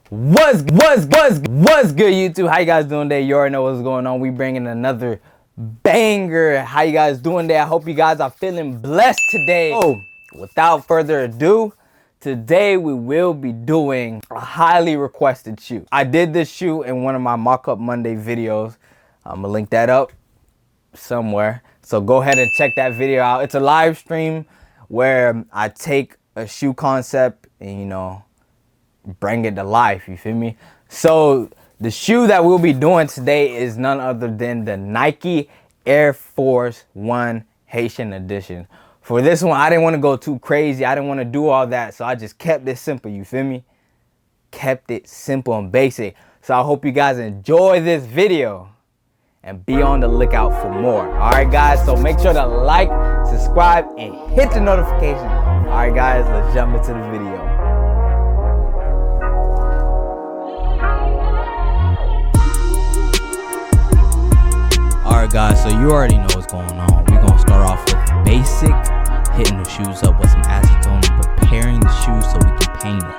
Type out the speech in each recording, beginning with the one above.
What's good, YouTube? How you guys doing today? You already know what's going on. We bringing another banger. How you guys doing today? I hope you guys are feeling blessed today. So without further ado, today we will be doing a highly requested shoot. I did this shoot in one of my mock-up Monday videos. I'm gonna link that up somewhere, so go ahead and check that video out. It's a live stream where I take a shoe concept and, you know, bring it to life, you feel me? So the shoe that we'll be doing today is none other than the Nike Air Force 1 Haitian edition. For this one, I didn't want to go too crazy. I didn't want to do all that, so I just kept it simple, you feel me? Kept it simple and basic. So I hope you guys enjoy this video and be on the lookout for more. All right, guys, so make sure to like, subscribe, and hit the notification. All right, guys, let's jump into the video. Alright guys, so you already know what's going on. We're going to start off with basic, hitting the shoes up with some acetone and preparing the shoes so we can paint it.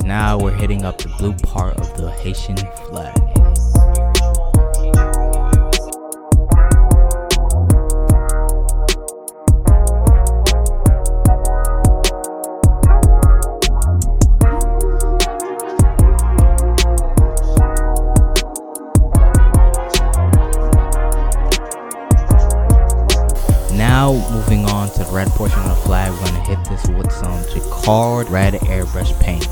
Now we're hitting up the blue part of the Haitian flag. Now moving on to the red portion of the flag, we're going to hit this with some jacquard red airbrush paint.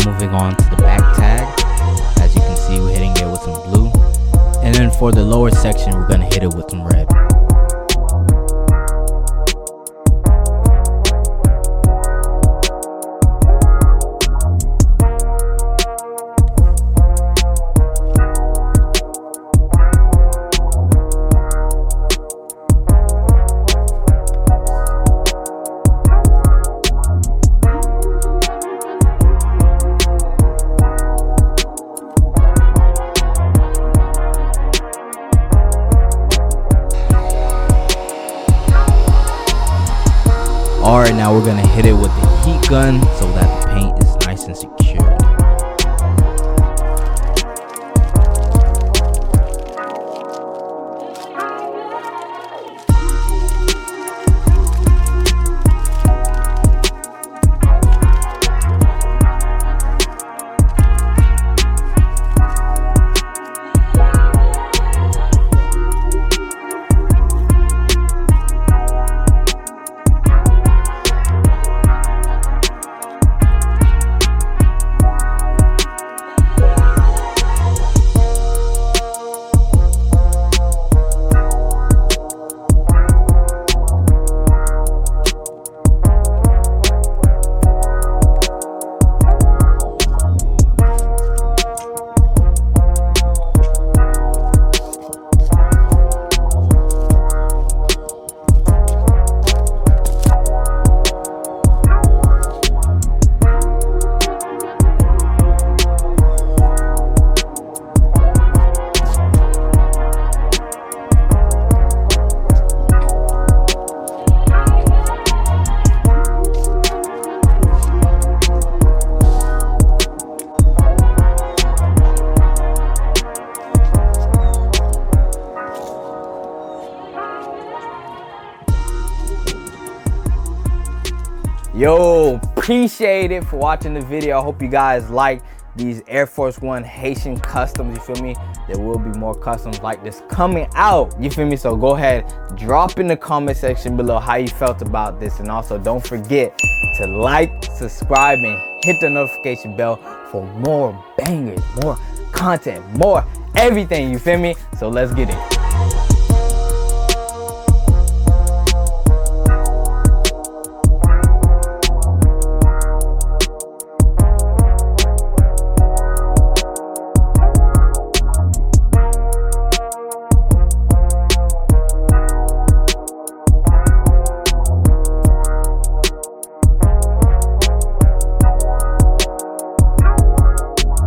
Moving on to the back tag, as you can see, we're hitting it with some blue, and then for the lower section we're going to hit it with some red. Alright, now we're gonna hit it with the heat gun so that and secured. Yo, appreciate it for watching the video. I hope you guys like these Air Force One Haitian customs, you feel me? There will be more customs like this coming out, you feel me? So go ahead, drop in the comment section below how you felt about this, and also don't forget to like, subscribe, and hit the notification bell for more bangers, more content, more everything, you feel me? So let's get it.